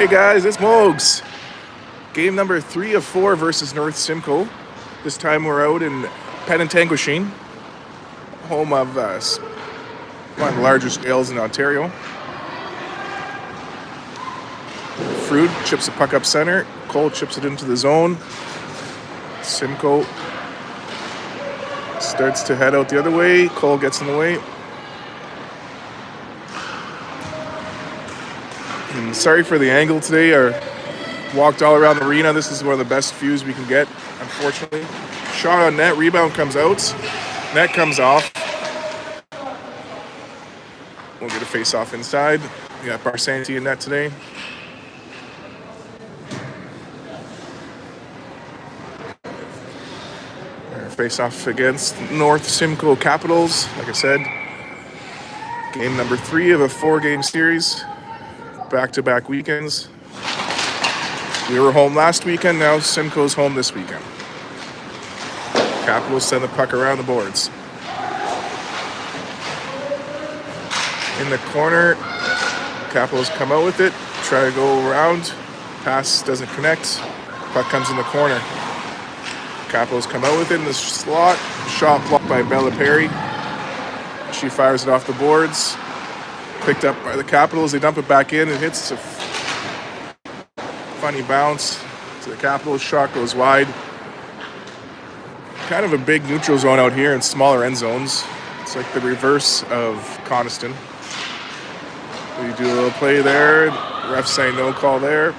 Hey guys, it's Mogs. Game number 3 of 4 versus North Simcoe. This time we're out in Penetanguishene, home of one of the largest ales in Ontario. Fruit chips the puck up center. Cole chips it into the zone. Simcoe starts to head out the other way. Cole gets in the way. And sorry for the angle today. I walked all around the arena. This is one of the best views we can get, unfortunately. Shot on net, rebound comes out. Net comes off. We'll get a face-off inside. We got Barsanti in net today. Face-off against North Simcoe Capitals. Like I said, game number 3 of a 4-game series. Back-to-back weekends. We were home last weekend, now Simcoe's home this weekend. Capitals send the puck around the boards. In the corner, Capitals come out with it, try to go around. Pass doesn't connect. Puck comes in the corner. Capitals come out with it in the slot. Shot blocked by Bella Perry. She fires it off the boards. Picked up by the Capitals. They dump it back in. It hits a funny bounce to the Capitals. Shot goes wide. Kind of a big neutral zone out here and smaller end zones. It's like the reverse of Coniston. We do a little play there. Ref saying no call there.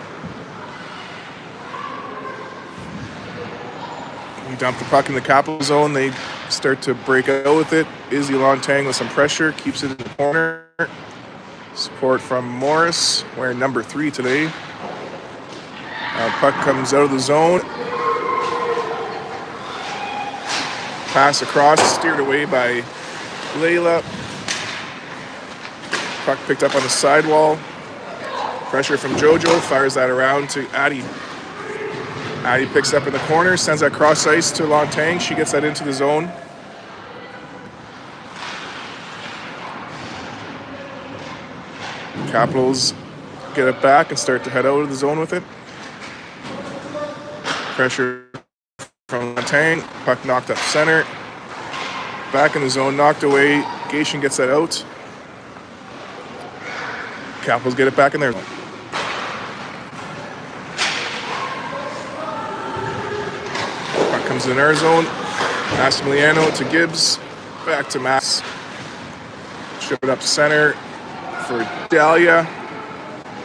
We dump the puck in the Capital zone. They start to break out with it. Izzy Lontang with some pressure. Keeps it in the corner. Support from Morris, wearing number 3 today. Puck comes out of the zone. Pass across, steered away by Layla. Puck picked up on the sidewall. Pressure from Jojo, fires that around to Addie. Addie picks up in the corner, sends that cross ice to Lontang. She gets that into the zone. Capitals get it back and start to head out of the zone with it. Pressure from Lontang. Puck knocked up center. Back in the zone, knocked away. Gation gets that out. Capitals get it back in their zone. Puck comes in our zone. Massimiliano to Gibbs. Back to Mass. Ship it up center for Dahlia.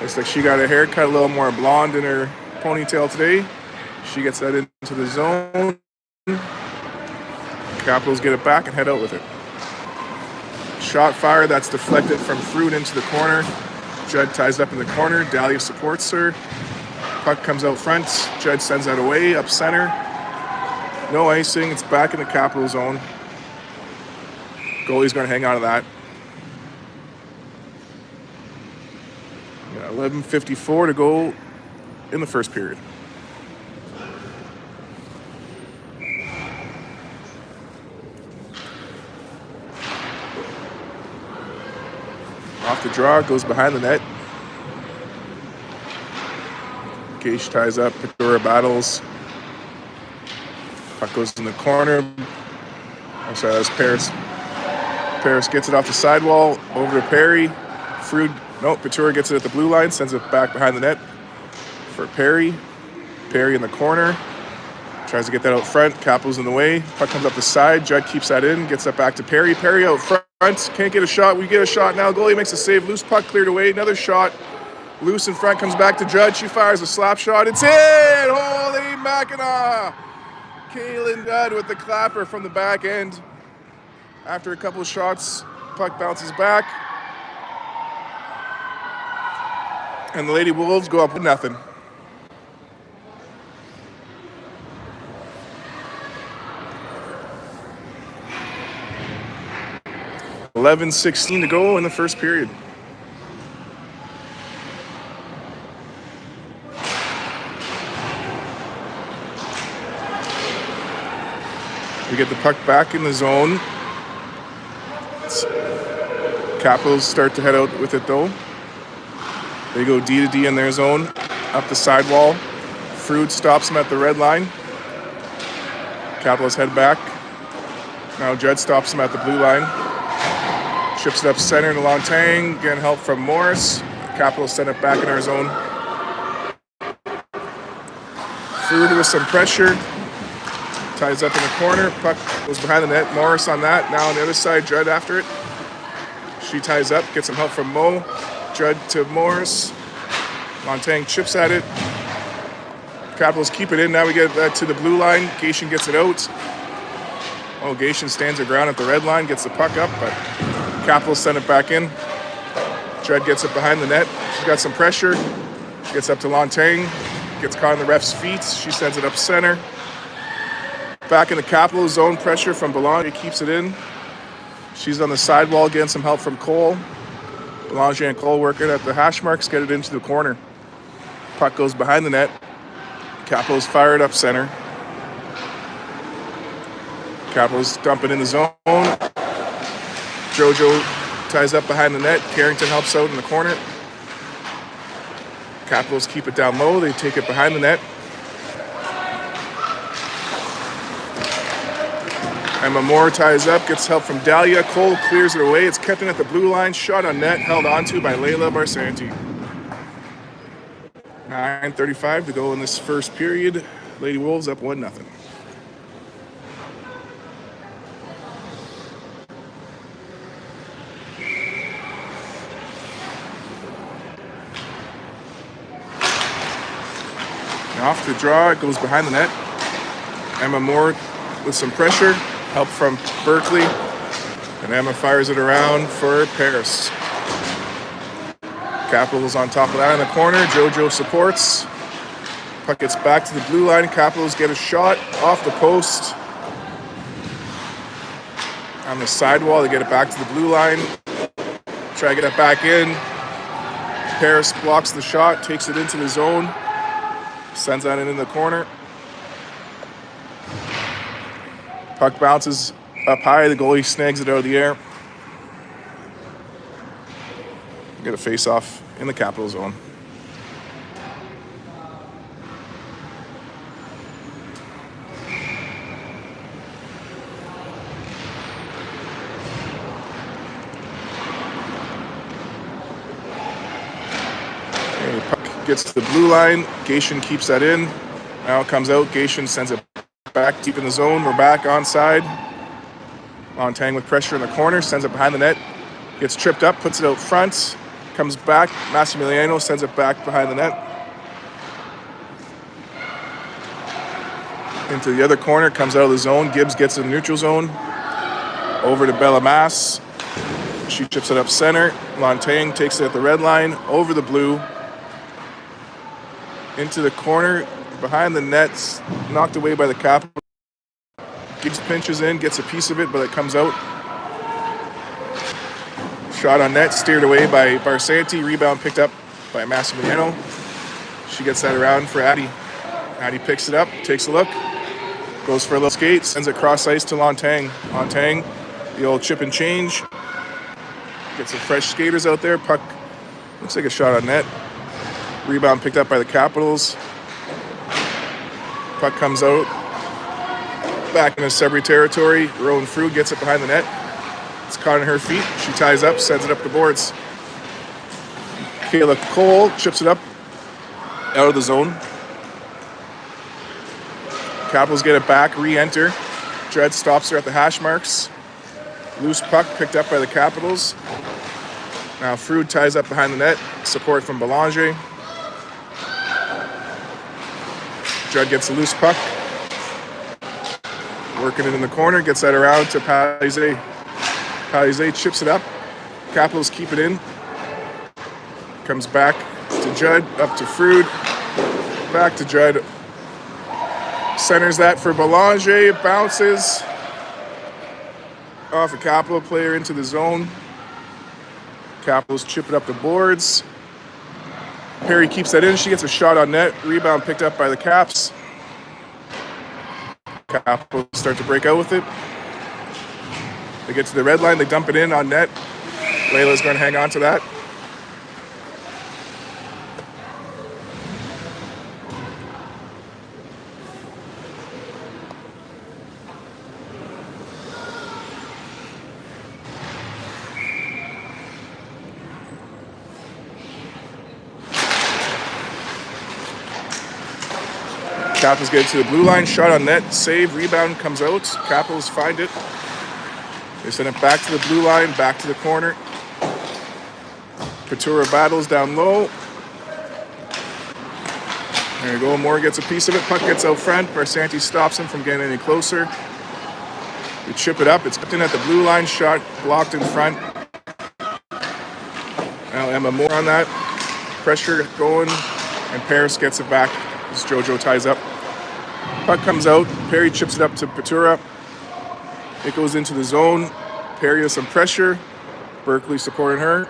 Looks like she got a haircut, a little more blonde in her ponytail today. She gets that into the zone. Capitals get it back and head out with it. Shot fire, that's deflected from Fruit into the corner. Judd ties up in the corner. Dahlia supports her. Puck comes out front. Judd sends that away, up center. No icing. It's back in the Capital zone. Goalie's going to hang on to that. 11:54 to go in the first period. Off the draw, goes behind the net. Gage ties up, Pictora battles. Puck goes in the corner. I'm sorry, that's Paris. Paris gets it off the sidewall, over to Perry. Fruit, no, Pictora gets it at the blue line, sends it back behind the net for Perry. Perry in the corner. Tries to get that out front. Capitals in the way. Puck comes up the side. Judd keeps that in, gets that back to Perry. Perry out front. Can't get a shot. We get a shot now. Goalie makes a save. Loose puck cleared away. Another shot. Loose in front. Comes back to Judd. She fires a slap shot. It's in! Holy Mackinac! Kaylin Judd with the clapper from the back end. After a couple of shots, puck bounces back. And the Lady Wolves go up with nothing. $11:16 to go in the first period. We get the puck back in the zone. Capitals start to head out with it though. They go D to D in their zone, up the sidewall. Frood stops them at the red line. Capitals head back. Now Judd stops them at the blue line. Chips it up center to Lontang. Getting help from Morris. Capitals send it back in our zone. Frood with some pressure. Ties up in the corner. Puck goes behind the net. Morris on that. Now on the other side, Judd after it. She ties up. Gets some help from Mo. Judd to Morris. Lontang chips at it. Capitals keep it in. Now we get that to the blue line. Gation gets it out. Oh, Gation stands her ground at the red line. Gets the puck up, but Capitals send it back in. Judd gets it behind the net. She's got some pressure. Gets up to Lontang. Gets caught in the ref's feet. She sends it up center. Back in the Capital zone, pressure from Belanger. Keeps it in. She's on the sidewall, getting some help from Cole. Belanger and Cole working at the hash marks, get it into the corner. Puck goes behind the net. Capitals fire it up center. Capitals dump it in the zone. Jojo ties up behind the net. Carrington helps out in the corner. Capitals keep it down low. They take it behind the net. Emma Moore ties up, gets help from Dahlia. Cole clears it away. It's kept in at the blue line. Shot on net, held onto by Layla Barsanti. 9:35 to go in this first period. Lady Wolves up 1-0. Off the draw, it goes behind the net. Emma Moore with some pressure, help from Berkeley, and Emma fires it around for Paris. Capitals on top of that in the corner. Jojo supports. Puck gets back to the blue line. Capitals get a shot off the post. On the sidewall, they get it back to the blue line. Try to get it back in. Paris blocks the shot, takes it into the zone. Sends that in the corner. Puck bounces up high. The goalie snags it out of the air. Get a face-off in the Capital zone. Gets to the blue line. Gation keeps that in. Now it comes out. Gation sends it back deep in the zone. We're back onside. Lontang with pressure in the corner. Sends it behind the net. Gets tripped up. Puts it out front. Comes back. Massimiliano sends it back behind the net. Into the other corner. Comes out of the zone. Gibbs gets in the neutral zone. Over to Bellamas. She chips it up center. Lontang takes it at the red line. Over the blue. Into the corner, behind the nets, knocked away by the Capital. Gibbs pinches in, gets a piece of it, but it comes out. Shot on net, steered away by Barsanti. Rebound picked up by Massimiliano. She gets that around for Addie. Addie picks it up, takes a look, goes for a little skate, sends it cross ice to Lontang. Lontang, the old chip and change. Get some fresh skaters out there. Puck looks like a shot on net. Rebound picked up by the Capitals. Puck comes out. Back in the Sudbury territory. Rowan Frood gets it behind the net. It's caught in her feet. She ties up, sends it up the boards. Kayla Cole chips it up out of the zone. Capitals get it back, re-enter. Dred stops her at the hash marks. Loose puck picked up by the Capitals. Now Frood ties up behind the net. Support from Belanger. Judd gets a loose puck. Working it in the corner. Gets that around to Palizé. Palizé chips it up. Capitals keep it in. Comes back to Judd. Up to Frood. Back to Judd. Centers that for Belanger. Bounces off a Capital player into the zone. Capitals chip it up the boards. Perry keeps that in. She gets a shot on net. Rebound picked up by the Caps. Capitals start to break out with it. They get to the red line. They dump it in on net. Layla's going to hang on to that. Capitals get it to the blue line, shot on net, save, rebound, comes out. Capitals find it. They send it back to the blue line, back to the corner. Patura battles down low. There you go, Moore gets a piece of it, puck gets out front. Barsanti stops him from getting any closer. We chip it up, it's in at the blue line, shot blocked in front. Now Emma Moore on that. Pressure going, and Paris gets it back as Jojo ties up. Puck comes out, Perry chips it up to Patura. It goes into the zone. Perry has some pressure. Berkeley supporting her.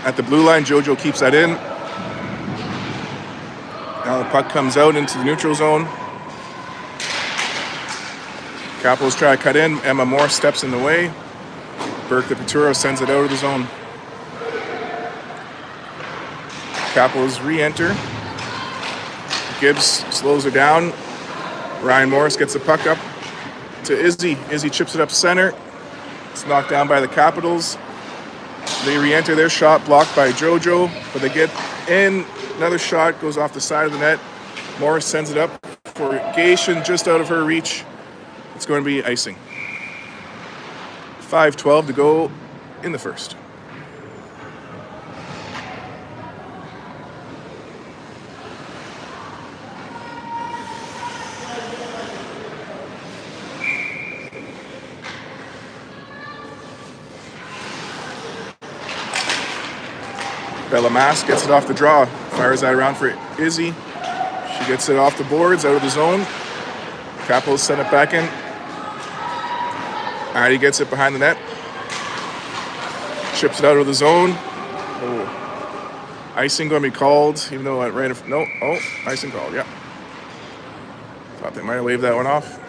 At the blue line, Jojo keeps that in. Now the puck comes out into the neutral zone. Capitals try to cut in. Emma Moore steps in the way. Berkeley Patura sends it out of the zone. Capitals re-enter. Gibbs slows her down. Ryan Morris gets the puck up to Izzy. Izzy chips it up center. It's knocked down by the Capitals. They re-enter their shot, blocked by Jojo, but they get in. Another shot goes off the side of the net. Morris sends it up for Gation, just out of her reach. It's going to be icing. 5:12 to go in the first. Bellamas gets it off the draw, fires that around for Izzy. She gets it off the boards, out of the zone. Capitals send it back in. Addy gets it behind the net. Chips it out of the zone. Oh. Icing going to be called, even though it ran. No, oh, icing called, yeah. Thought they might have waved that one off.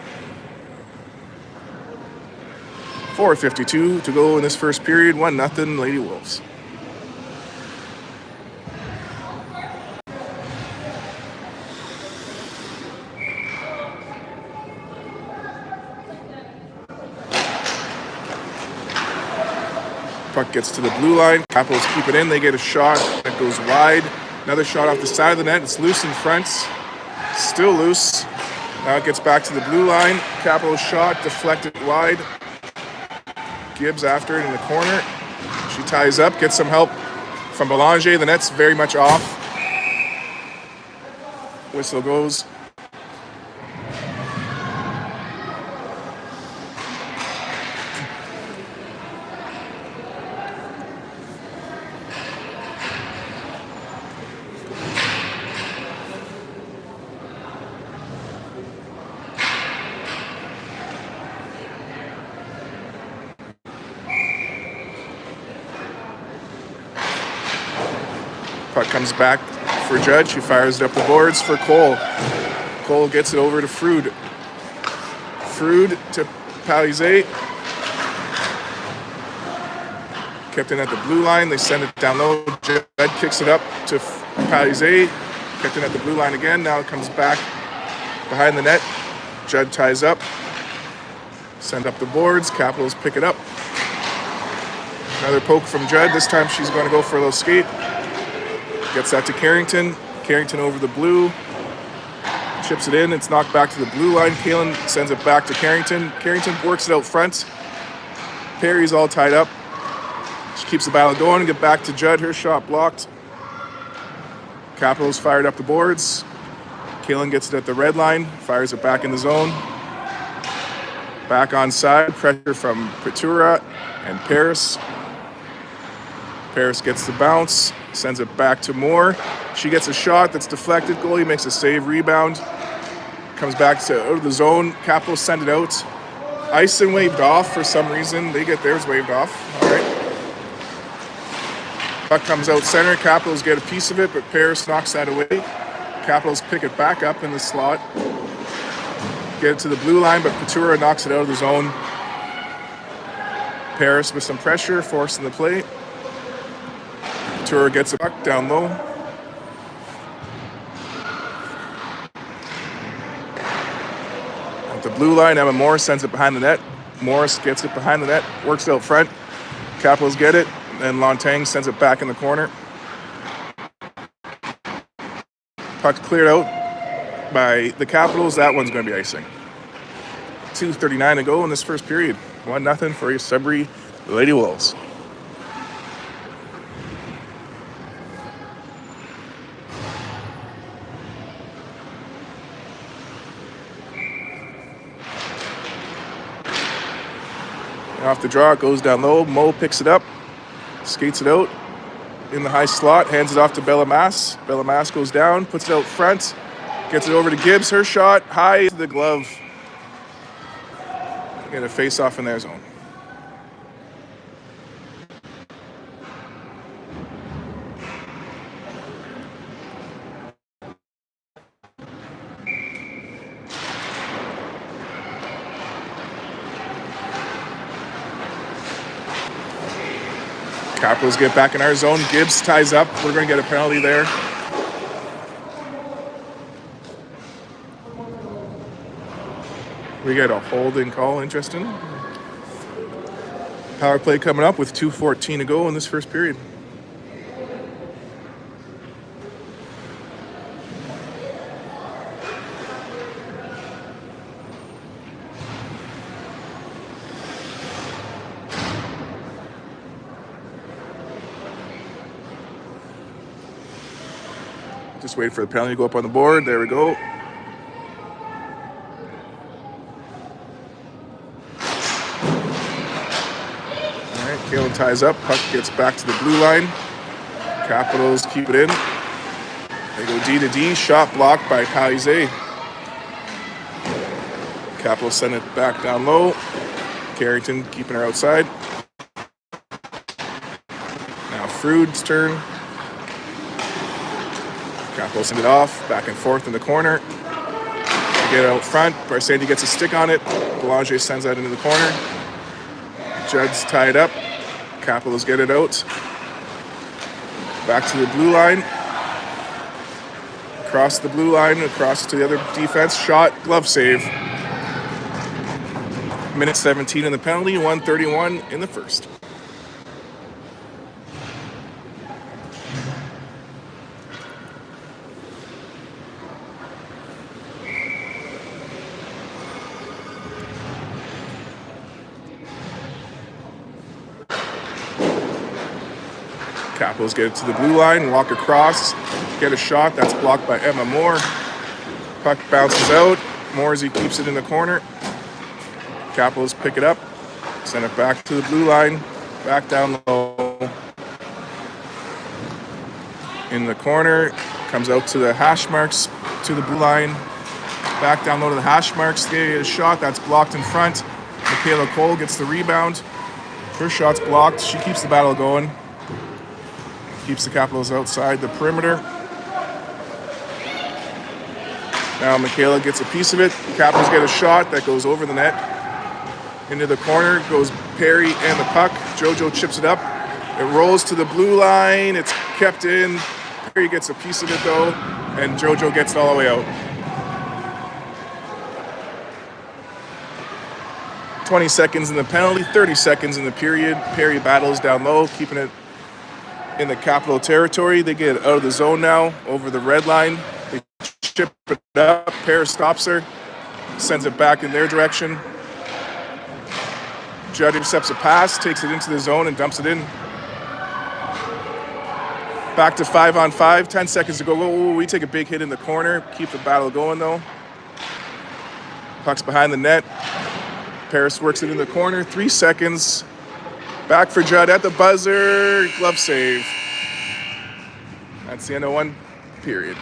4:52 to go in this first period. 1-0 Lady Wolves. Puck gets to the blue line. Capitals keep it in. They get a shot that goes wide. Another shot off the side of the net. It's loose in front. Still loose. Now it gets back to the blue line. Capitals shot deflected wide. Gibbs after it in the corner. She ties up. Gets some help from Belanger. The net's very much off. Whistle goes. Puck comes back for Judge, who fires it up the boards for Cole. Cole gets it over to Frood. Frood to Palizé. Kept in at the blue line. They send it down low. Judd kicks it up to Palizé. Kept in at the blue line again. Now it comes back behind the net. Judd ties up. Send up the boards. Capitals pick it up. Another poke from Judd. This time she's going to go for a little skate. Gets that to Carrington. Carrington over the blue. Chips it in. It's knocked back to the blue line. Kalen sends it back to Carrington. Carrington works it out front. Perry's all tied up. She keeps the battle going. Get back to Judd. Her shot blocked. Capitals fired up the boards. Kalen gets it at the red line. Fires it back in the zone. Back on side. Pressure from Patura and Paris. Paris gets the bounce. Sends it back to Moore. She gets a shot that's deflected. Goalie makes a save. Rebound. Comes back to out of the zone. Capitals send it out. Icing waved off for some reason. They get theirs waved off. All right. Puck comes out center. Capitals get a piece of it, but Paris knocks that away. Capitals pick it back up in the slot. Get it to the blue line, but Patura knocks it out of the zone. Paris with some pressure, forcing the play. Patura gets a puck down low. At the blue line, Emma Morris sends it behind the net. Morris gets it behind the net, works out front. Capitals get it, and Lontang sends it back in the corner. Puck cleared out by the Capitals. That one's going to be icing. 2:39 to go in this first period. 1-0 for Sudbury Lady Wolves. Off the draw, it goes down low. Mo picks it up, skates it out in the high slot, hands it off to Belamass. Belamass goes down, puts it out front, gets it over to Gibbs. Her shot, high to the glove. Get a face-off in their zone. Capitals get back in our zone. Gibbs ties up. We're going to get a penalty there. We get a holding call, interesting. Power play coming up with 2:14 to go in this first period. Just wait for the penalty to go up on the board. There we go. All right, Kalen ties up. Puck gets back to the blue line. Capitals keep it in. They go D to D. Shot blocked by Palize. Capitals send it back down low. Carrington keeping her outside. Now Frood's turn. Capitals send it off, back and forth in the corner. They get it out front. Barsanti gets a stick on it. Belanger sends that into the corner. Judd's tied up. Capitals get it out. Back to the blue line. Across the blue line, across to the other defense. Shot, glove save. Minute 17 in the penalty, 1:31 in the first. Capitals get it to the blue line, walk across, get a shot. That's blocked by Emma Moore. Puck bounces out. Morsey keeps it in the corner. Capitals pick it up, send it back to the blue line, back down low. In the corner, comes out to the hash marks, to the blue line, back down low to the hash marks. They get a shot. That's blocked in front. Michaela Cole gets the rebound. Her shot's blocked. She keeps the battle going. Keeps the Capitals outside the perimeter. Now Michaela gets a piece of it. The Capitals get a shot that goes over the net. Into the corner goes Perry and the puck. JoJo chips it up. It rolls to the blue line. It's kept in. Perry gets a piece of it though, and JoJo gets it all the way out. 20 seconds in the penalty, 30 seconds in the period. Perry battles down low, keeping it in the Capital territory. They get out of the zone now, over the red line. They chip it up. Perry stops her, sends it back in their direction. Judd intercepts a pass, takes it into the zone and dumps it in. Back to 5-on-5, 10 seconds to go. Whoa, we take a big hit in the corner, keep the battle going though. Puck's behind the net. Paris works it in the corner, 3 seconds. Back for Judd at the buzzer, glove save. That's the end of one period.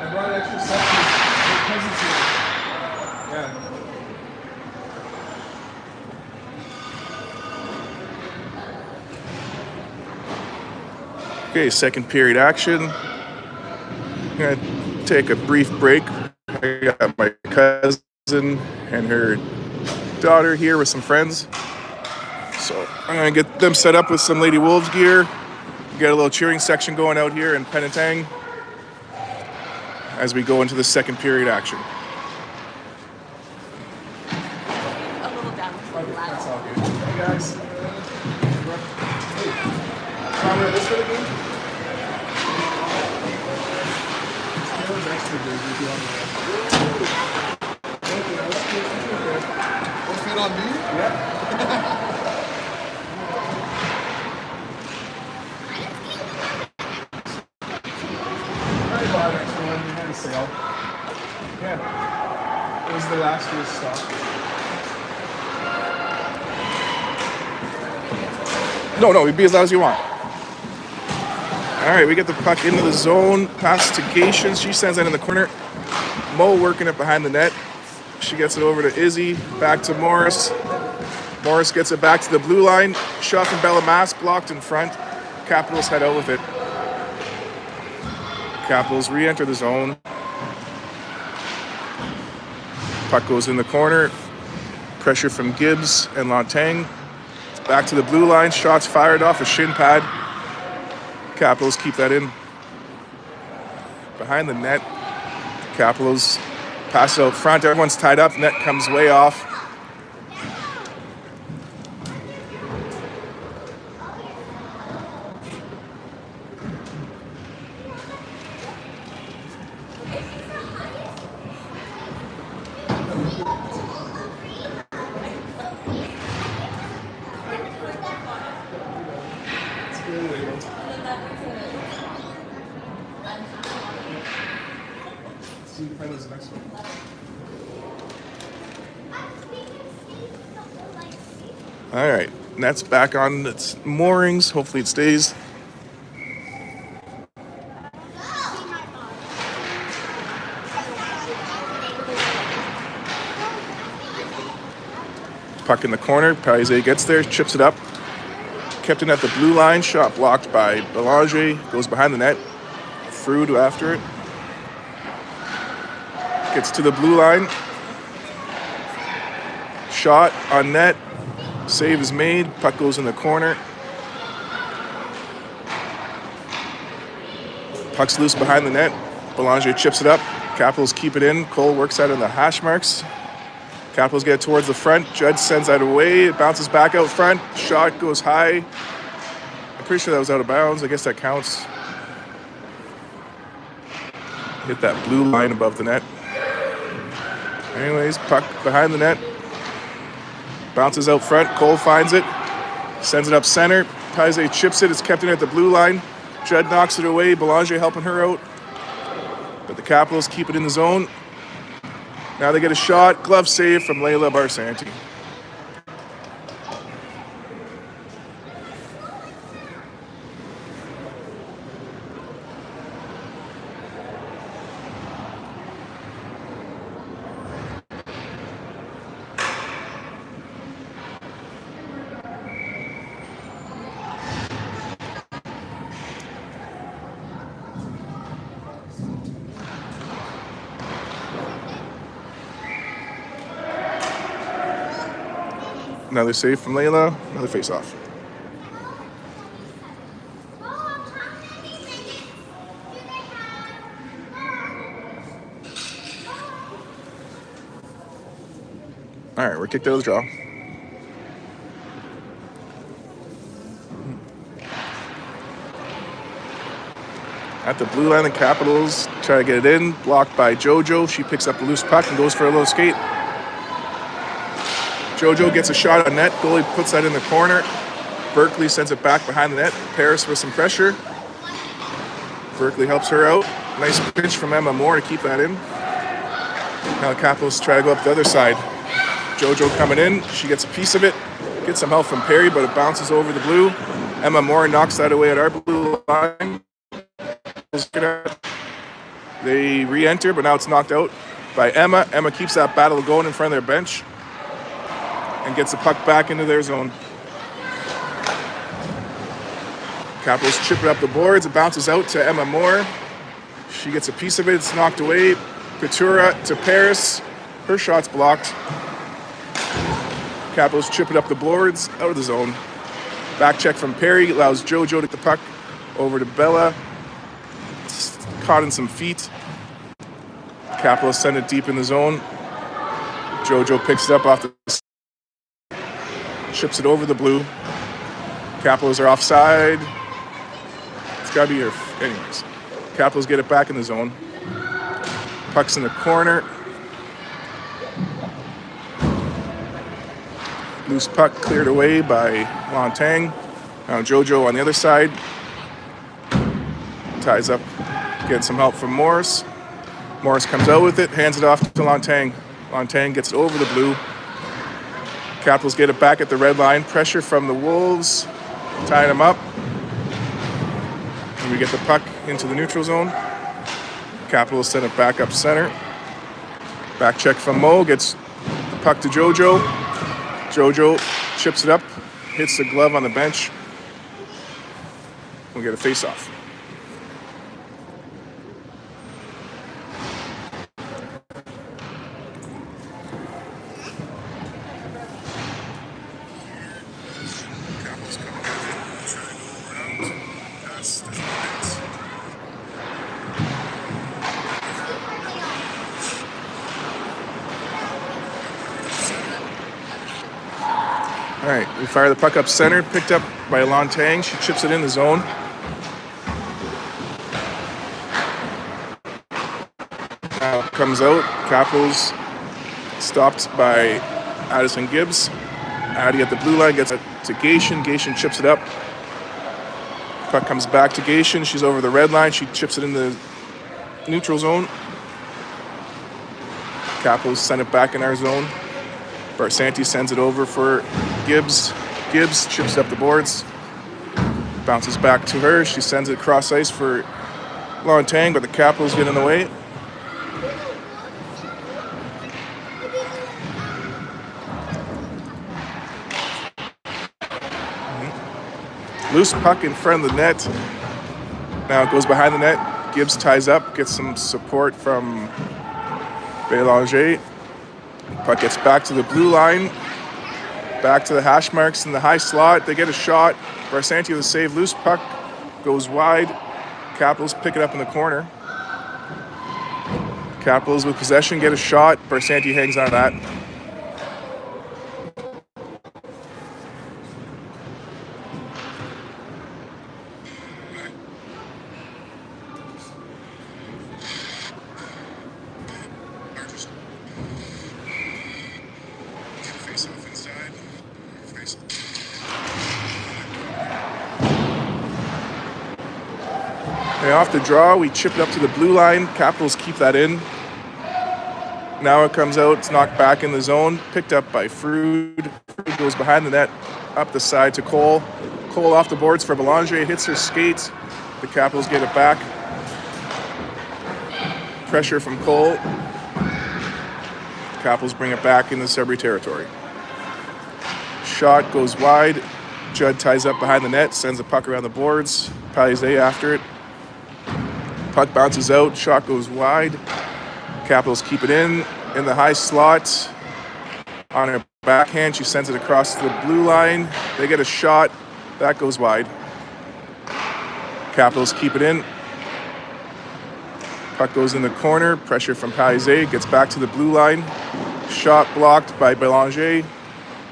I brought an extra set for presents here. Yeah. Okay, second period action. I'm gonna take a brief break. I got my cousin and her daughter here with some friends. So I'm gonna get them set up with some Lady Wolves gear. Get a little cheering section going out here in Penetang as we go into the second period action. A little down. Okay, that's all good. Hey guys. Hey, this for the game? Extra good if you want to. Thank you. Don't fit on me? Yeah. I bought an extra one. We had a sale. Yeah. It was the last year's stock. No, it'd be as loud as you want. All right, we get the puck into the zone. Pass to Gation. She sends it in the corner. Mo working it behind the net. She gets it over to Izzy. Back to Morris. Morris gets it back to the blue line. Shot from Belamass, blocked in front. Capitals head out with it. Capitals re-enter the zone. Puck goes in the corner. Pressure from Gibbs and Lontang. Back to the blue line. Shots fired off a shin pad. Capitals keep that in. Behind the net. Capitals pass out front. Everyone's tied up. Net comes way off. All right, net's back on its moorings. Hopefully it stays. Puck in the corner. Paisley gets there, chips it up. Kept in at the blue line. Shot blocked by Belanger. Goes behind the net. Frude after it. Gets to the blue line. Shot on net. Save is made. Puck goes in the corner. Puck's loose behind the net. Belanger chips it up. Capitals keep it in. Cole works out in the hash marks. Capitals get towards the front. Judd sends that away. It bounces back out front. Shot goes high. I'm pretty sure that was out of bounds. I guess that counts. Hit that blue line above the net. Anyways, puck behind the net. Bounces out front. Cole finds it. Sends it up center. Paisley chips it. It's kept in at the blue line. Judd knocks it away. Belanger helping her out. But the Capitals keep it in the zone. Now they get a shot. Glove save from Layla Barsanti. Another save from Layla. Another face-off. All right, we're kicked out of the draw. At the blue line, the Capitals try to get it in. Blocked by JoJo. She picks up a loose puck and goes for a little skate. JoJo gets a shot on net. Goalie puts that in the corner. Berkeley sends it back behind the net. Paris with some pressure. Berkeley helps her out. Nice pinch from Emma Moore to keep that in. Now the Capitals try to go up the other side. JoJo coming in. She gets a piece of it. Gets some help from Perry, but it bounces over the blue. Emma Moore knocks that away at our blue line. They re-enter, but now it's knocked out by Emma. Emma keeps that battle going in front of their bench and gets the puck back into their zone. Capitals chip it up the boards. It bounces out to Emma Moore. She gets a piece of it. It's knocked away. Couture to Paris. Her shot's blocked. Capitals chip it up the boards, out of the zone. Back check from Perry allows JoJo to get the puck over to Bella. It's caught in some feet. Capitals send it deep in the zone. JoJo picks it up off the chips it over the blue. Capitals are offside. It's got to be here. Anyways, Capitals get it back in the zone. Puck's in the corner. Loose puck cleared away by Lontang. Now JoJo on the other side. Ties up. Gets some help from Morris. Morris comes out with it. Hands it off to Lontang. Lontang gets it over the blue. Capitals get it back at the red line. Pressure from the Wolves. Tying them up. And we get the puck into the neutral zone. Capitals send it back up center. Back check from Mo. Gets the puck to JoJo. JoJo chips it up. Hits the glove on the bench. We'll get a face-off. All right, we fire the puck up center, picked up by Lontang. She chips it in the zone. Now it comes out. Capitals stopped by Addison Gibbs. Addie at the blue line gets it to Gation. Gation chips it up. Puck comes back to Gation. She's over the red line. She chips it in the neutral zone. Capitals send it back in our zone. Barsanti sends it over for Gibbs. Gibbs chips up the boards. Bounces back to her. She sends it across ice for Lontang, but the Capitals get in the way. Loose puck in front of the net. Now it goes behind the net. Gibbs ties up, gets some support from Bélanger. Puck gets back to the blue line. Back to the hash marks in the high slot. They get a shot. Barsanti with a save. Loose puck goes wide. Capitals pick it up in the corner. Capitals with possession get a shot. Barsanti hangs on to that. Off the draw, we chip it up to the blue line. Capitals keep that in. Now it comes out, it's knocked back in the zone, picked up by Frood. Frood goes behind the net, up the side to Cole. Cole off the boards for Bélanger, hits her skate. The Capitals get it back. Pressure from Cole. Capitals bring it back into Sudbury territory. Shot goes wide. Judd ties up behind the net, sends the puck around the boards. Palizé after it. Puck bounces out, shot goes wide. Capitals keep it in the high slot. On her backhand, she sends it across the blue line. They get a shot, that goes wide. Capitals keep it in. Puck goes in the corner, pressure from Palizé, gets back to the blue line. Shot blocked by Bélanger.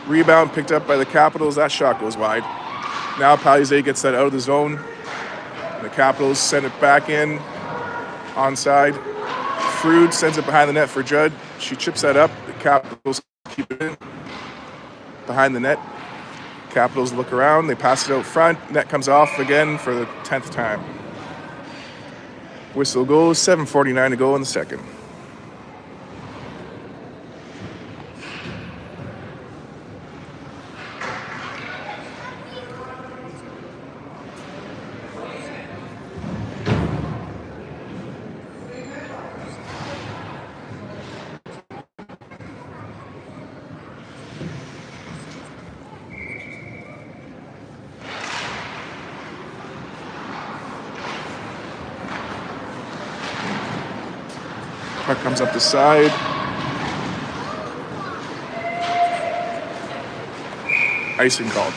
Rebound picked up by the Capitals, that shot goes wide. Now Palizé gets that out of the zone. The Capitals send it back in, onside. Frood sends it behind the net for Judd. She chips that up. The Capitals keep it in. Behind the net. Capitals look around. They pass it out front. Net comes off again for the 10th time. Whistle goes. 7:49 to go in the second. Puck comes up the side. Icing called.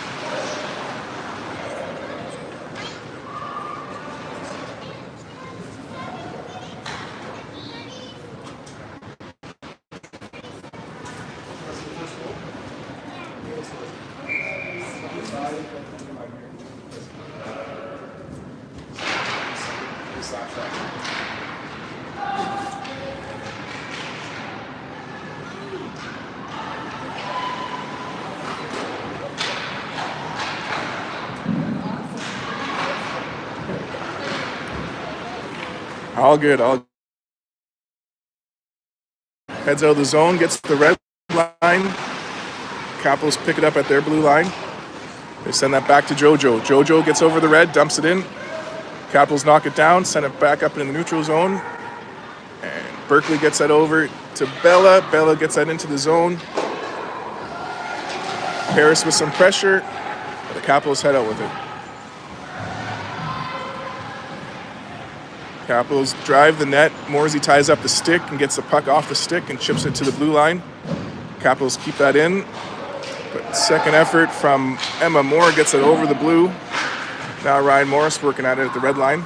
All good. All heads out of the zone, gets to the red line. Capitals pick it up at their blue line. They send that back to JoJo. JoJo gets over the red, dumps it in. Capitals knock it down, send it back up in the neutral zone. And Berkeley gets that over to Bella. Bella gets that into the zone. Paris with some pressure. The Capitals head out with it. Capitals drive the net. Morsey ties up the stick and gets the puck off the stick and chips it to the blue line. Capitals keep that in. But second effort from Emma Moore gets it over the blue. Now Ryan Morris working at it at the red line.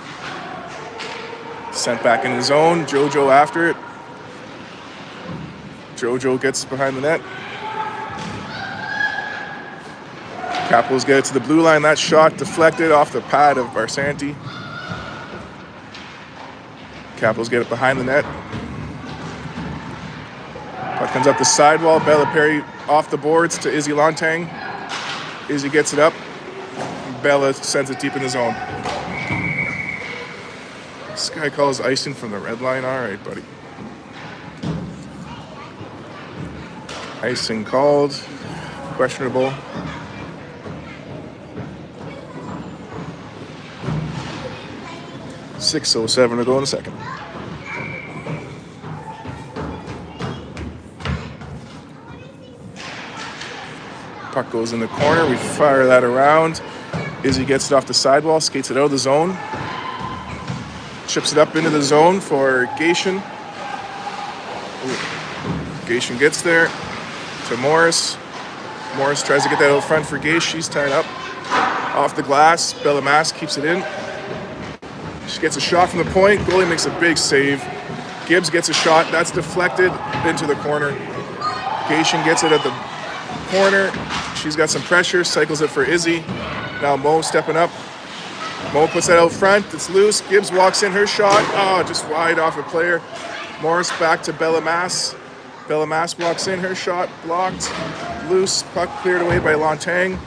Sent back in the zone. JoJo after it. JoJo gets behind the net. Capitals get it to the blue line. That shot deflected off the pad of Barsanti. Capitals get it behind the net. Puck comes up the sidewall. Bella Perry off the boards to Izzy Lontang. Izzy gets it up. Bella sends it deep in the zone. This guy calls icing from the red line. All right, buddy. Icing called. Questionable. .607 to go in the second. Puck goes in the corner. We fire that around. Izzy gets it off the sidewall, skates it out of the zone. Chips it up into the zone for Gation. Gation gets there to Morris. Morris tries to get that out front for Gage. She's tied up. Off the glass. Bella Mass keeps it in. She gets a shot from the point. Goalie makes a big save. Gibbs gets a shot. That's deflected into the corner. Gation gets it at the corner. She's got some pressure. Cycles it for Izzy. Now Mo stepping up. Mo puts that out front. It's loose. Gibbs walks in. Her shot. Oh, just wide off a player. Morris back to Bella Mass. Bella Mass walks in. Her shot blocked. Loose. Puck cleared away by Lontang.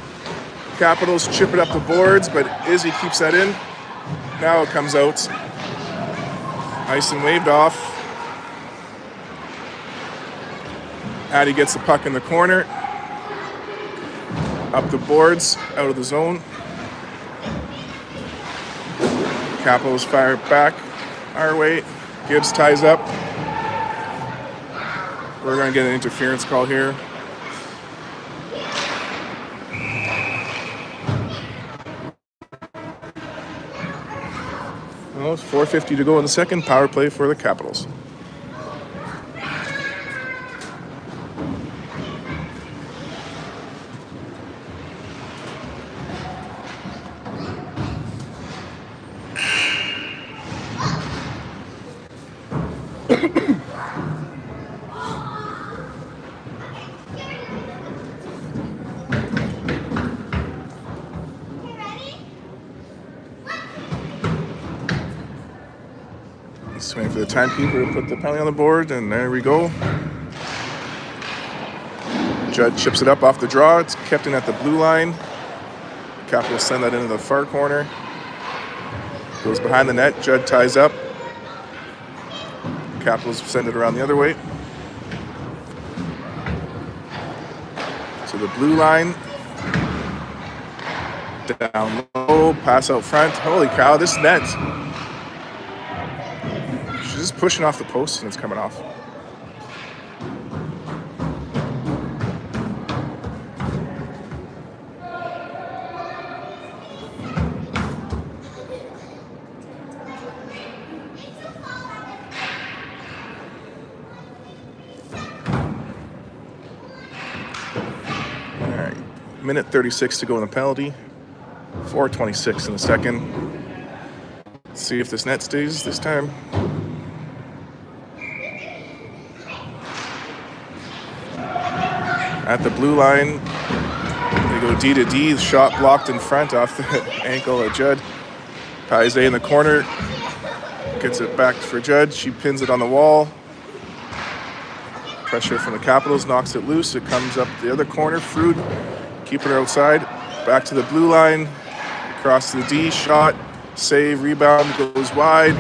Capitals chip it up the boards, but Izzy keeps that in. Now it comes out. Icing waved off. Addie gets the puck in the corner. Up the boards, out of the zone. Capitals fire back our way. Gibbs ties up. We're going to get an interference call here. Well, it's 4:50 to go in the second. Power play for the Capitals. Just waiting for the timekeeper to put the penalty on the board, and there we go. Judd chips it up off the draw. It's kept in at the blue line. Capitals send that into the far corner. Goes behind the net. Judd ties up. Capitals send it around the other way. To the blue line. Down low. Pass out front. Holy cow, this net. She's just pushing off the post and it's coming off. Minute 36 to go in the penalty. 4:26 in the second. Let's see if this net stays this time. At the blue line, they go D to D. The shot blocked in front off the ankle of Judd. Paise in the corner. Gets it back for Judd. She pins it on the wall. Pressure from the Capitals knocks it loose. It comes up the other corner. Frood keeping her outside. Back to the blue line. Across to the D. Shot. Save. Rebound. Goes wide.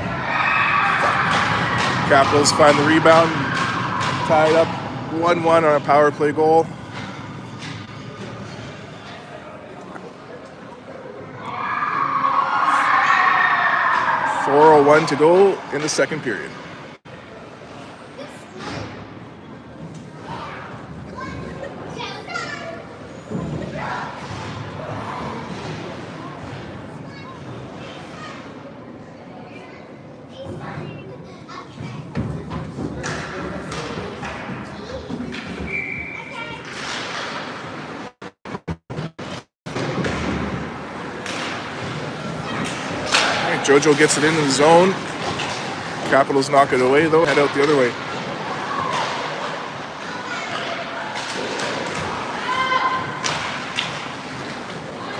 Capitals find the rebound. Tied up 1-1 on a power play goal. .401 to go in the second period. Jojo gets it into the zone. Capitals knock it away, though. Head out the other way.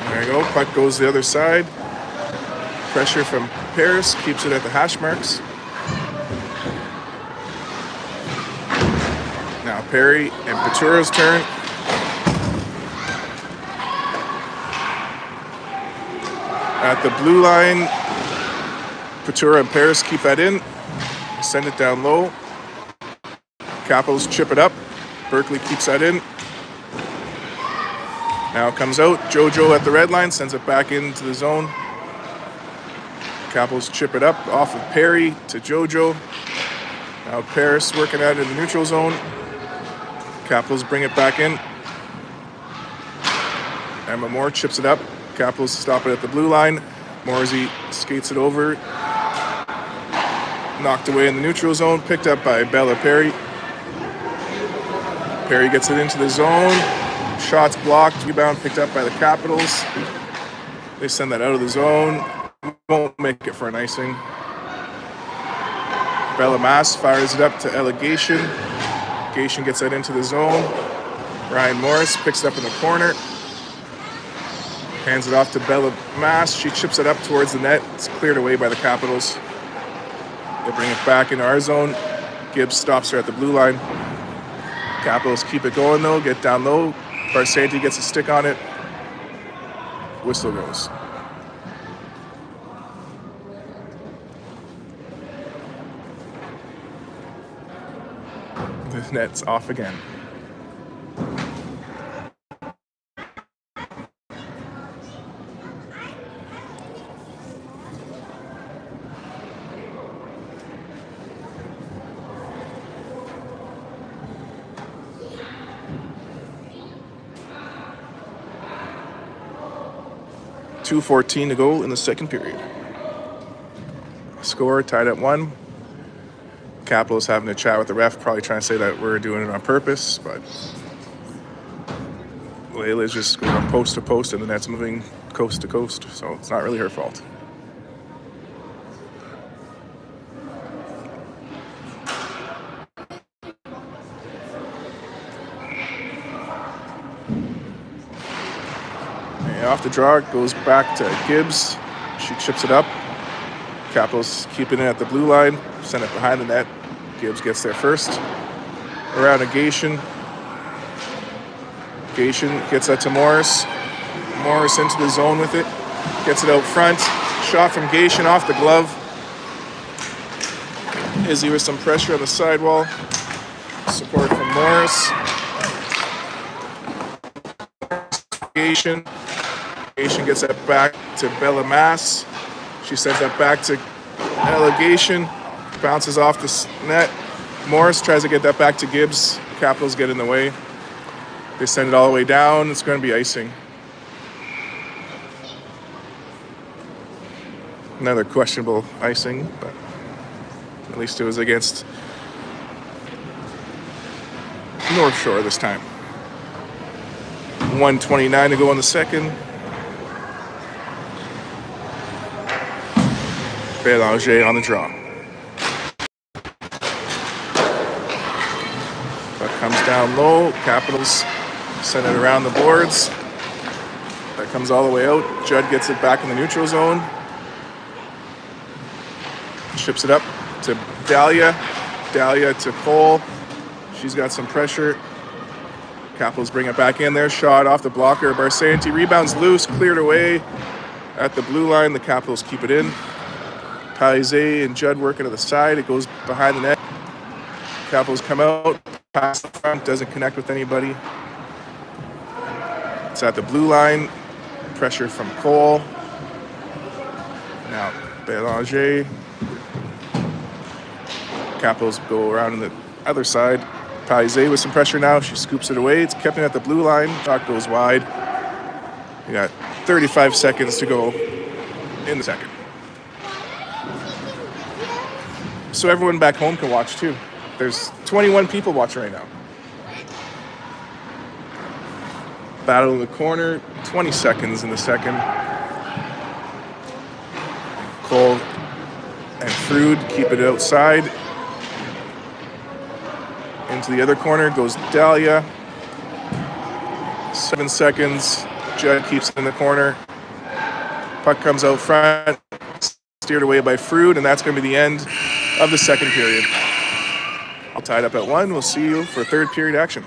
There you go. Puck goes the other side. Pressure from Paris. Keeps it at the hash marks. Now Perry and Petura's turn. At the blue line, Petura and Paris keep that in. Send it down low. Capitals chip it up. Berkeley keeps that in. Now it comes out. Jojo at the red line sends it back into the zone. Capitals chip it up off of Perry to Jojo. Now Paris working at it in the neutral zone. Capitals bring it back in. Emma Moore chips it up. Capitals stop it at the blue line. Morsey skates it over. Knocked away in the neutral zone. Picked up by Bella Perry. Perry gets it into the zone. Shots blocked. Rebound picked up by the Capitals. They send that out of the zone. Won't make it for an icing. Bella Mass fires it up to Allegation. Gation gets that into the zone. Ryan Morris picks it up in the corner. Hands it off to Bella Mass. She chips it up towards the net. It's cleared away by the Capitals. They bring it back into our zone. Gibbs stops her at the blue line. Capitals keep it going, though. Get down low. Barsanti gets a stick on it. Whistle goes. The net's off again. .214 to go in the second period. Score tied at 1. Capitals having a chat with the ref, probably trying to say that we're doing it on purpose, but Layla's just going from post to post and the net's moving coast to coast, so it's not really her fault. Off the draw, it goes back to Gibbs. She chips it up. Capitals keeping it at the blue line. Send it behind the net. Gibbs gets there first. Around to Gation. Gation gets that to Morris. Morris into the zone with it. Gets it out front. Shot from Gation off the glove. Izzy with some pressure on the sidewall. Support from Morris. Gation. Gation gets that back to Bella Mass. She sends that back to Allegation. Bounces off the net. Morris tries to get that back to Gibbs. Capitals get in the way. They send it all the way down. It's going to be icing. Another questionable icing, but at least it was against North Shore this time. 1:29 to go in the second. Bélanger on the draw. Puck comes down low. Capitals send it around the boards. That comes all the way out. Judd gets it back in the neutral zone. Chips it up to Dahlia. Dahlia to Cole. She's got some pressure. Capitals bring it back in there. Shot off the blocker. Barsanti rebounds loose. Cleared away at the blue line. The Capitals keep it in. Palizé and Judd working to the side. It goes behind the net. Capitals come out. Pass the front. Doesn't connect with anybody. It's at the blue line. Pressure from Cole. Now Bélanger. Capitals go around on the other side. Palizé with some pressure now. She scoops it away. It's kept in at the blue line. Shot goes wide. We got 35 seconds to go in the second. So everyone back home can watch too. There's 21 people watching right now. Battle in the corner. 20 seconds in the second. Cole and Frood keep it outside. Into the other corner goes Dahlia. 7 seconds. Judd keeps it in the corner. Puck comes out front. Steered away by Frood, and that's going to be the end of the second period. I'll tie it up at 1. We'll see you for third period action.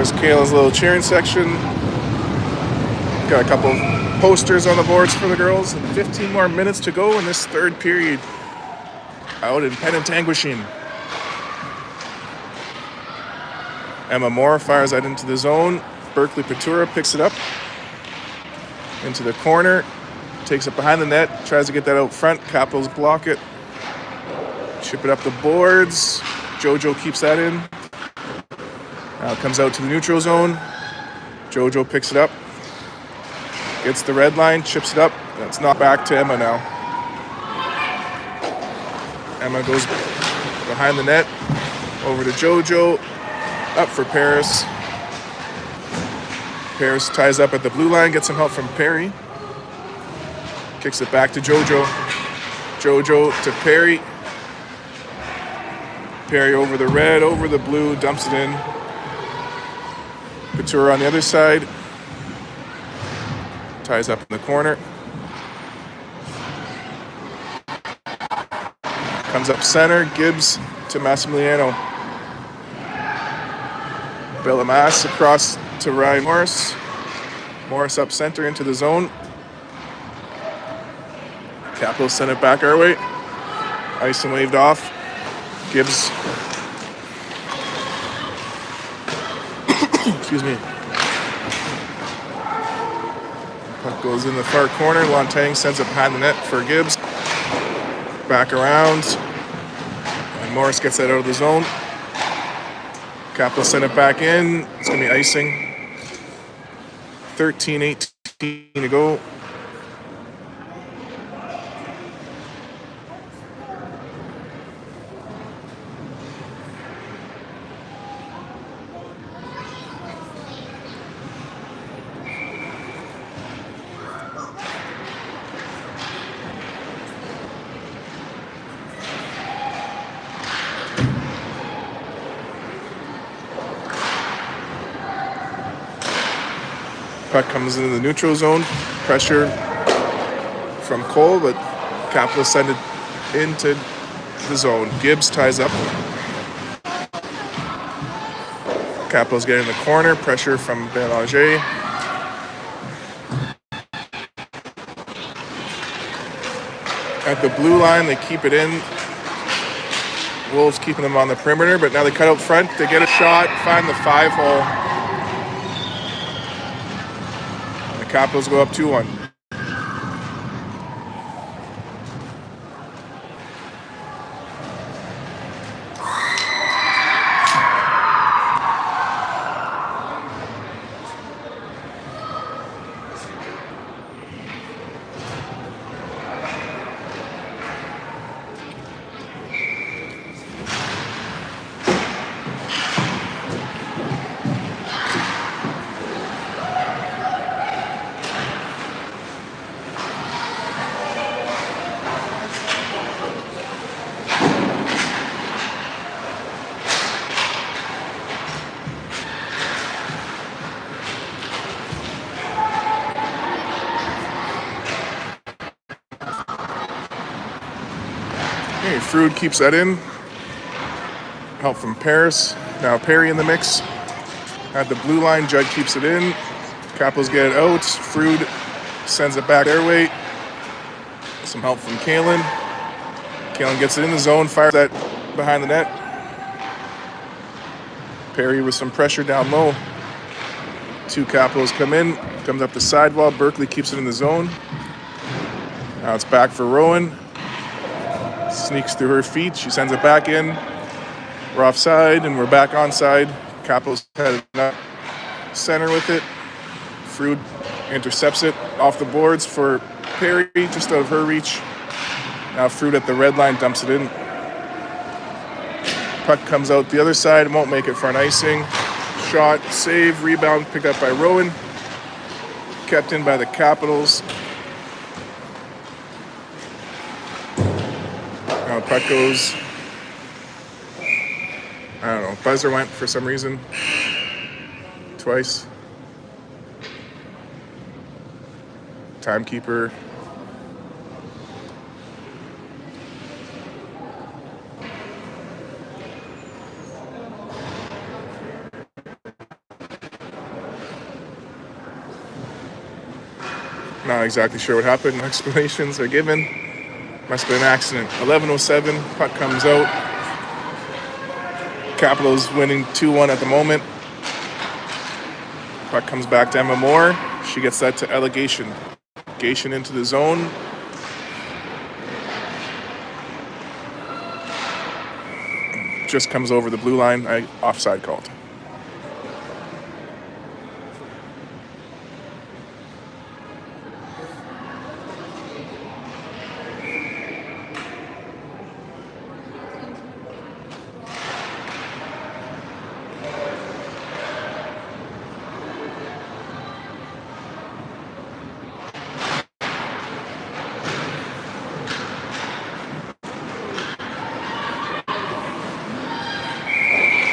There's Kayla's little cheering section. Got a couple posters on the boards for the girls, and 15 more minutes to go in this third period out in Penetanguishene. Emma Moore fires that into the zone. Berkeley Patura picks it up into the corner, takes it behind the net, tries to get that out front. Capitals block it. Chip it up the boards. Jojo keeps that in. Now it comes out to the neutral zone. Jojo picks it up. Gets the red line, chips it up. That's not back to Emma now. Emma goes behind the net, over to Jojo, up for Paris. Paris ties up at the blue line, gets some help from Perry. Kicks it back to Jojo. Jojo to Perry. Perry over the red, over the blue, dumps it in. Couture on the other side. Ties up in the corner. Comes up center, Gibbs to Massimiliano. Bellamas across to Ryan Morris. Morris up center into the zone. Capitals send it back our way. Ice and waved off. Gibbs. Excuse me. Puck goes in the far corner. Lontang sends it behind the net for Gibbs. Back around. And Morris gets that out of the zone. Capitals send it back in. It's going to be icing. 13-18 to go. Puck comes into the neutral zone. Pressure from Cole, but Capitals send it into the zone. Gibbs ties up. Capitals get in the corner. Pressure from Belanger. At the blue line, they keep it in. Wolves keeping them on the perimeter, but now they cut out front. They get a shot, find the 5-hole. Capitals go up 2-1. Okay, Frood keeps that in. Help from Paris. Now Perry in the mix. At the blue line, Judd keeps it in. Capitals get it out. Frood sends it back their way. Some help from Kalen. Kalen gets it in the zone, fires that behind the net. Perry with some pressure down low. Two Capitals come in. Comes up the sidewall. Berkeley keeps it in the zone. Now it's back for Rowan. Sneaks through her feet. She sends it back in. We're offside, and we're back onside. Capitals headed up center with it. Frood intercepts it off the boards for Perry, just out of her reach. Now Frood at the red line dumps it in. Puck comes out the other side, won't make it for an icing. Shot, save, rebound, picked up by Rowan. Kept in by the Capitals. Now puck goes, I don't know, buzzer went for some reason. Twice. Timekeeper. Not exactly sure what happened. Explanations are given. Must have been an accident. 11:07, puck comes out. Capitals winning 2-1 at the moment. Puck comes back to Emma Moore. She gets that to Allegation. Allegation into the zone. Just comes over the blue line. Offside called.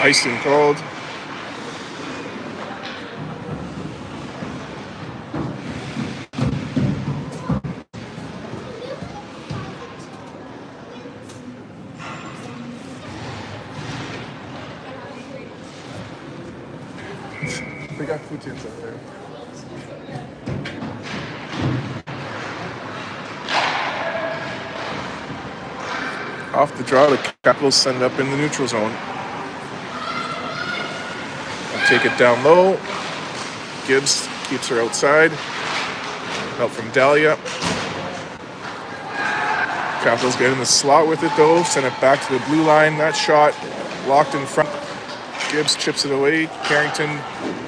Icing called. They got poutines up there. Off the draw, the Capitals send it up in the neutral zone. Take it down low. Gibbs keeps her outside. Help from Dahlia. Capitals get in the slot with it though. Send it back to the blue line. That shot locked in front. Gibbs chips it away. Carrington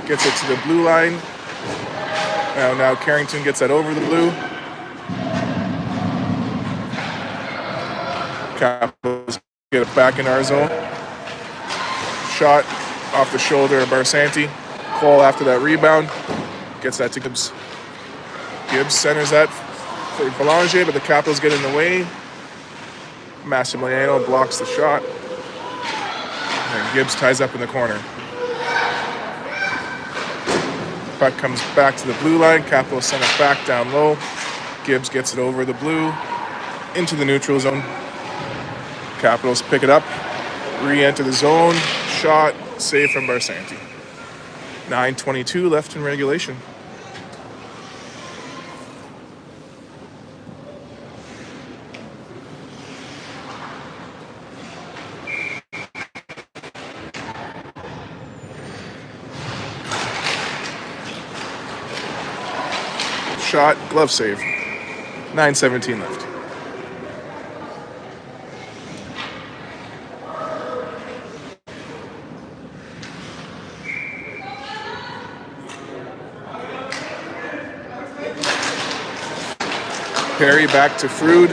gets it to the blue line. Now Carrington gets that over the blue. Capitals get it back in our zone. Shot off the shoulder of Barsanti. Cole after that rebound gets that to Gibbs. Gibbs centers that for Belanger, but the Capitals get in the way. Massimiliano blocks the shot. And Gibbs ties up in the corner. Puck comes back to the blue line. Capitals send it back down low. Gibbs gets it over the blue into the neutral zone. Capitals pick it up, re-enter the zone. Shot, save from Barsanti. 9:22 left in regulation. Shot, glove save. 9:17 left. Perry back to Frood.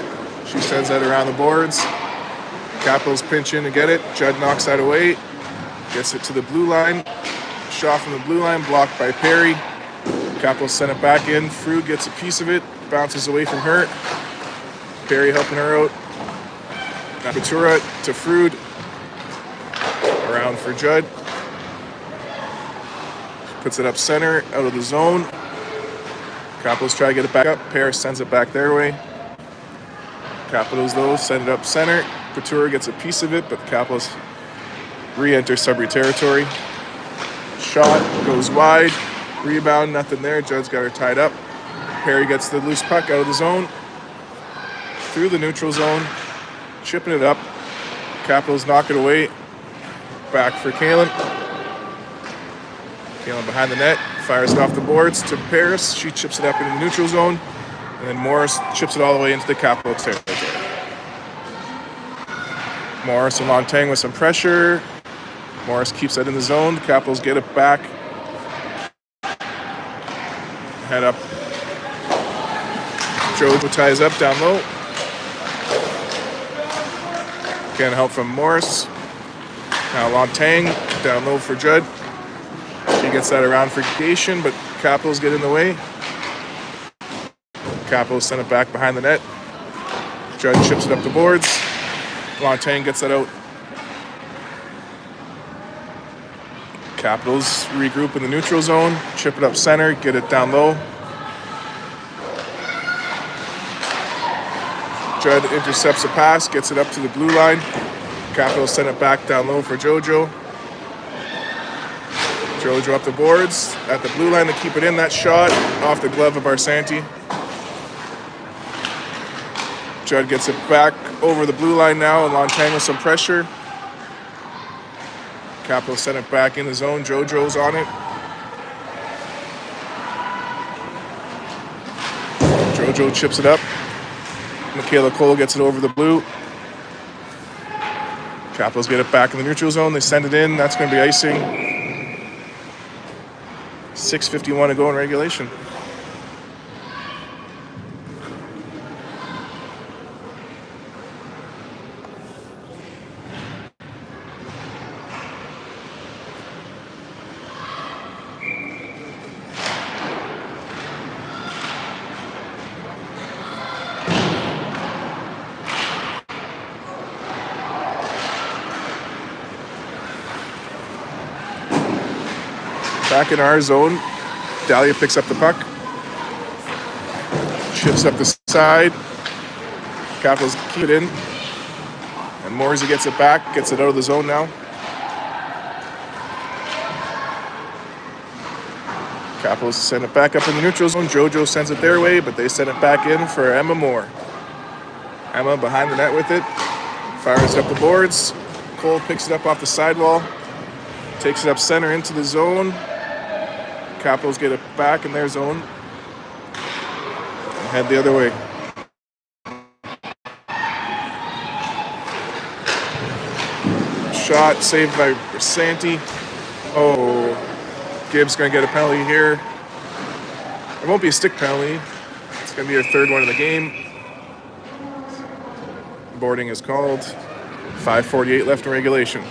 She sends that around the boards. Capitals pinch in to get it. Judd knocks that away. Gets it to the blue line. Shot from the blue line, blocked by Perry. Capitals send it back in. Frood gets a piece of it. Bounces away from her. Perry helping her out. Napatura to Frood. Around for Judd. Puts it up center, out of the zone. Capitals try to get it back up. Paris sends it back their way. Capitals, though, send it up center. Patura gets a piece of it, but the Capitals re-enter Sudbury territory. Shot goes wide. Rebound, nothing there. Judd's got her tied up. Perry gets the loose puck out of the zone. Through the neutral zone. Chipping it up. Capitals knock it away. Back for Kalen. Kalen behind the net. Fires it off the boards to Paris. She chips it up into the neutral zone. And then Morris chips it all the way into the Capital territory. Morris and Montaigne with some pressure. Morris keeps that in the zone. The Capitals get it back. Head up. Jojo ties up down low. Again, help from Morris. Now Montaigne down low for Judd. She gets that around for Gation, but Capitals get in the way. Capitals send it back behind the net. Judd chips it up the boards. Montaigne gets that out. Capitals regroup in the neutral zone. Chip it up center, get it down low. Judd intercepts a pass, gets it up to the blue line. Capitals send it back down low for Jojo. Jojo up the boards at the blue line to keep it in. That shot off the glove of Barsanti. Judd gets it back over the blue line now, and Lontang with some pressure. Capitals send it back in the zone. JoJo's on it. JoJo chips it up. Michaela Cole gets it over the blue. Capitals get it back in the neutral zone. They send it in. That's going to be icing. 6:51 to go in regulation. Back in our zone, Dahlia picks up the puck, chips up the side. Capitals keep it in, and Morsey gets it back, gets it out of the zone now. Capitals send it back up in the neutral zone. JoJo sends it their way, but they send it back in for Emma Moore. Emma behind the net with it, fires up the boards. Cole picks it up off the sidewall, takes it up center into the zone. Capitals get it back in their zone and head the other way. Shot saved by Santi. Oh, Gibbs gonna get a penalty here. It won't be a stick penalty. It's gonna be her third one of the game. Boarding is called. 5:48 left in regulation.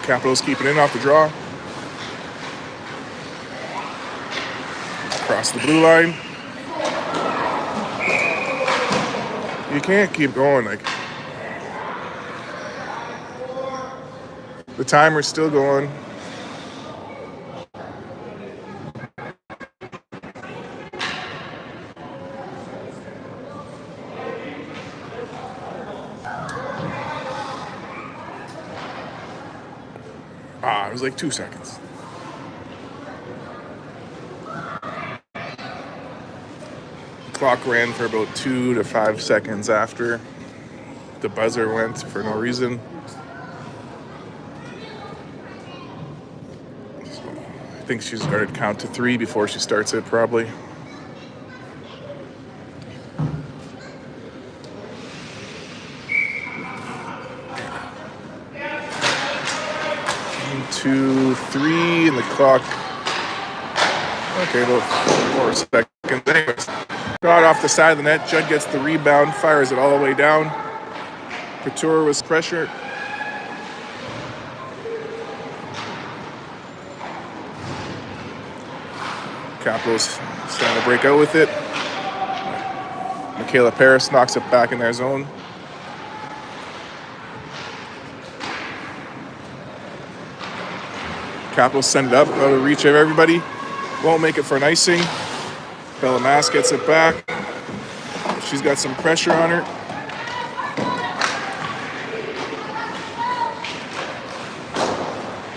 Capitals keep it in off the draw. Across the blue line. You can't keep going like. The timer's still going. It was like 2 seconds. The clock ran for about 2 to 5 seconds after the buzzer went for no reason. So I think she's going to count to 3 before she starts it, probably. Two, 3, and the clock. Okay, about 4 seconds. Anyways, shot off the side of the net. Judd gets the rebound, fires it all the way down. Couture was pressure. Capitals trying to break out with it. Michaela Paris knocks it back in their zone. Capitals send it up out of reach of everybody. Won't make it for an icing. Bella Mass gets it back. She's got some pressure on her.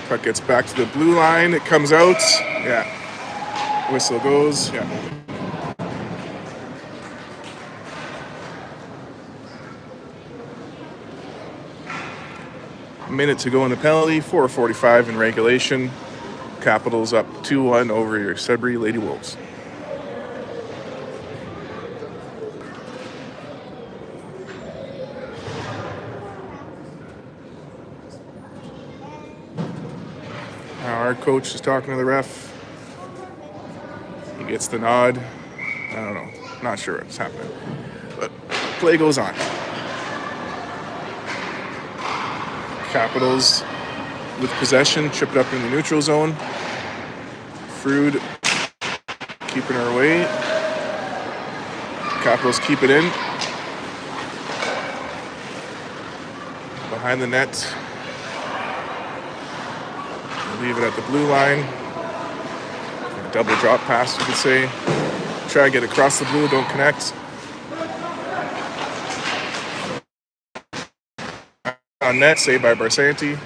Puck gets back to the blue line. It comes out. Yeah. Whistle goes. Yeah. A minute to go in the penalty. 4:45 in regulation. Capitals up 2-1 over your Sudbury Lady Wolves. Now our coach is talking to the ref. He gets the nod. I don't know. Not sure what's happening. But play goes on. Capitals with possession, chip it up in the neutral zone. Frood keeping her away. Capitals keep it in. Behind the net. Leave it at the blue line. double drop pass, you could say. Try to get across the blue, don't connect. On net, saved by Barsanti.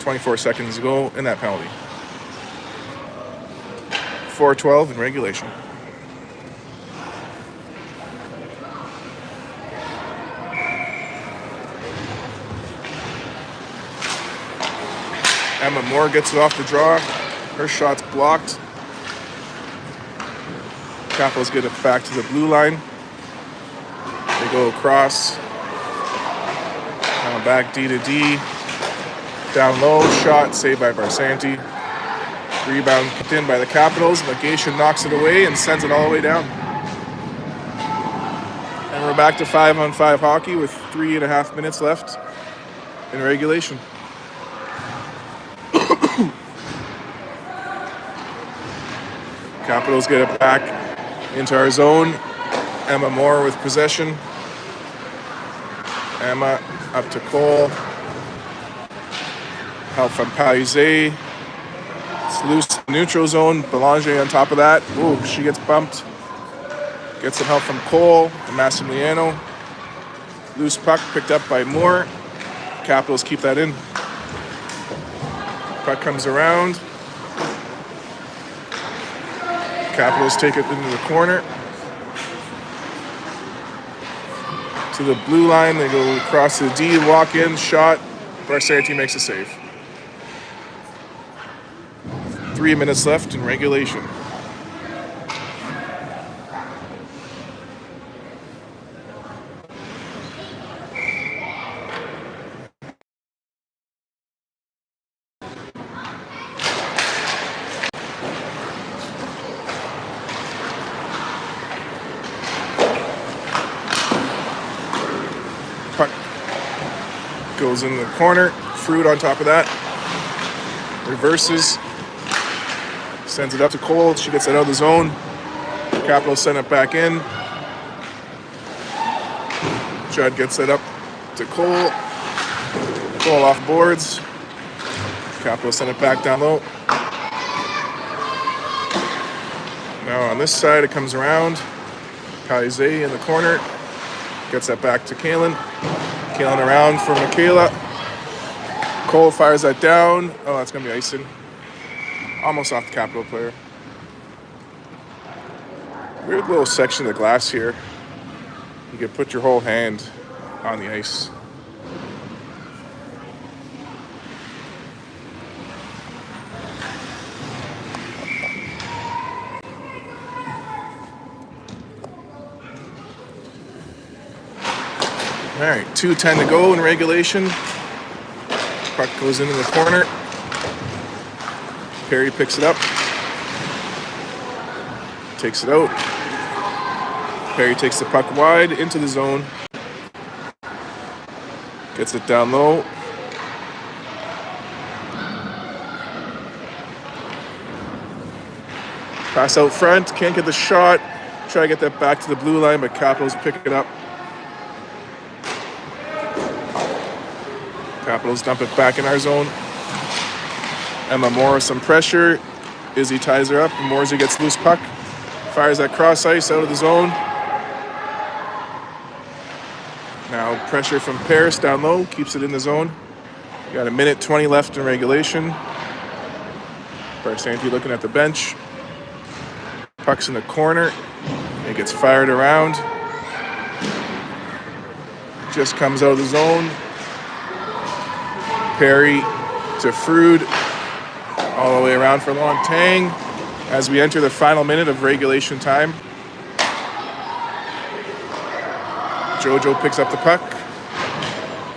24 seconds to go in that penalty. 4-12 in regulation. Emma Moore gets it off the draw. Her shot's blocked. Capitals get it back to the blue line. They go across. Now back D to D. Down low, shot saved by Barsanti. Rebound kicked in by the Capitals. Legation knocks it away and sends it all the way down. And we're back to 5-on-5 hockey with 3.5 minutes left in regulation. Capitals get it back into our zone. Emma Moore with possession. Emma up to Cole. Help from Palizé. It's loose neutral zone. Belanger on top of that. Ooh, she gets bumped. Gets some help from Cole and Massimiliano. Loose puck picked up by Moore. Capitals keep that in. Puck comes around. Capitals take it into the corner. To the blue line, they go across the D, walk in, shot. Barsanti makes a save. 3 minutes left in regulation. Puck goes in the corner. Fruit on top of that. Reverses. Sends it up to Cole. She gets it out of the zone. Capitals send it back in. Judd gets it up to Cole. Cole off boards. Capitals send it back down low. Now on this side, it comes around. Palizé in the corner. Gets that back to Kalen. Kalen around for Michaela. Cole fires that down. Oh, that's going to be icing. Almost off the Capital player. Weird little section of the glass here. You can put your whole hand on the ice. All right, 2:10 to go in regulation. Puck goes into the corner. Perry picks it up. Takes it out. Perry takes the puck wide into the zone. Gets it down low. Pass out front. Can't get the shot. Try to get that back to the blue line, but Capitals pick it up. Capitals dump it back in our zone. Emma Moore some pressure. Izzy ties her up. Morsey gets loose puck. Fires that cross ice out of the zone. Now pressure from Paris down low. Keeps it in the zone. We got 1:20 left in regulation. Barsanti looking at the bench. Puck's in the corner. It gets fired around. Just comes out of the zone. Perry to Frood. All the way around for Long Tang as we enter the final minute of regulation time. Jojo picks up the puck,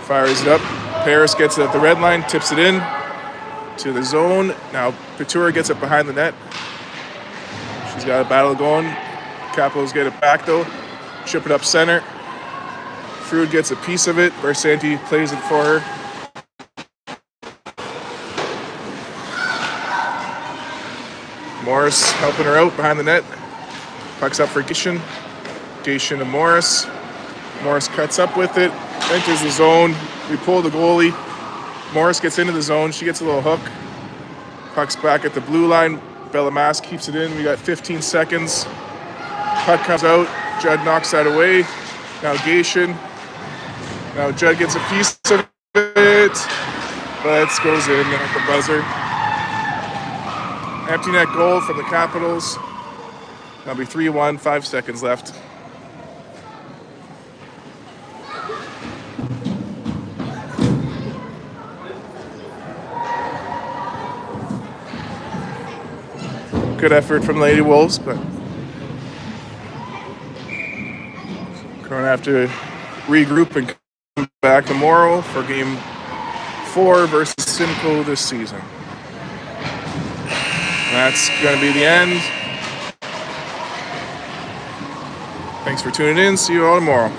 fires it up. Paris gets it at the red line, tips it in to the zone. Now Patura gets it behind the net. She's got a battle going. Capitals get it back though. Chip it up center. Frood gets a piece of it. Barsanti plays it for her. Morris helping her out behind the net. Puck's up for Gishin. Gishin to Morris. Morris cuts up with it. Enters the zone. We pull the goalie. Morris gets into the zone. She gets a little hook. Puck's back at the blue line. Belamass keeps it in. We got 15 seconds. Puck comes out. Judd knocks that away. Now Gation. Now Judd gets a piece of it. But it goes in at the buzzer. Empty net goal from the Capitals. That'll be 3-1, 5 seconds left. Good effort from Lady Wolves, but going to have to regroup and come back tomorrow for game 4 versus Simcoe this season. That's going to be the end. Thanks for tuning in. See you all tomorrow.